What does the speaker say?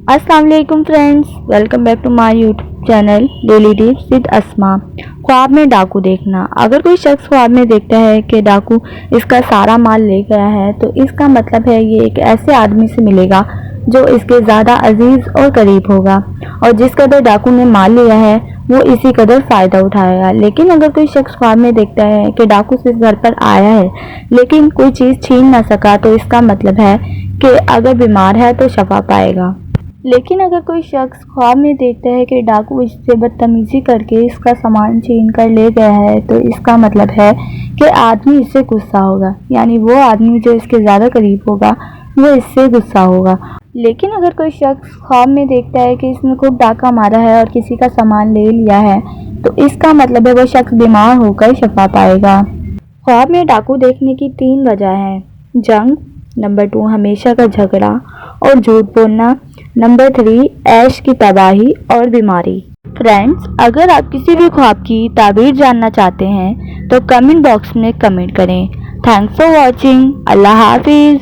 अस्सलाम वालेकुम friends, welcome back to my YouTube channel daily tips with Asma. ख्वाब में डाकू देखना। अगर कोई शख्स ख्वाब में देखता है कि डाकू इसका सारा माल ले गया है तो इसका मतलब है ये एक ऐसे आदमी से मिलेगा जो इसके ज़्यादा अजीज और करीब होगा, और जिस कदर डाकू ने माल लिया है वो इसी कदर फ़ायदा उठाएगा। लेकिन अगर कोई शख्स ख्वाब में देखता है कि डाकू सिर्फ घर पर आया है लेकिन कोई चीज़ छीन ना सका तो इसका मतलब है कि अगर बीमार है तो शफा पाएगा। लेकिन अगर कोई शख्स ख्वाब में देखता है कि डाकू इससे बदतमीजी करके इसका सामान छीन कर ले गया है तो इसका मतलब है कि आदमी इससे गुस्सा होगा, यानी वो आदमी जो इसके ज़्यादा करीब होगा वो इससे गुस्सा होगा। लेकिन अगर कोई शख्स ख्वाब में देखता है कि इसने खूब डाका मारा है और किसी का सामान ले लिया है तो इसका मतलब है वो शख्स बीमार होकर शफा पाएगा। ख्वाब में डाकू देखने की 3 वजह हैं: जंग, नंबर 2 हमेशा का झगड़ा और झूठ बोलना, नंबर 3 ऐश की तबाही और बीमारी। फ्रेंड्स, अगर आप किसी भी ख्वाब की ताबीर जानना चाहते हैं तो कमेंट बॉक्स में कमेंट करें। Thanks for watching. अल्लाह हाफिज़।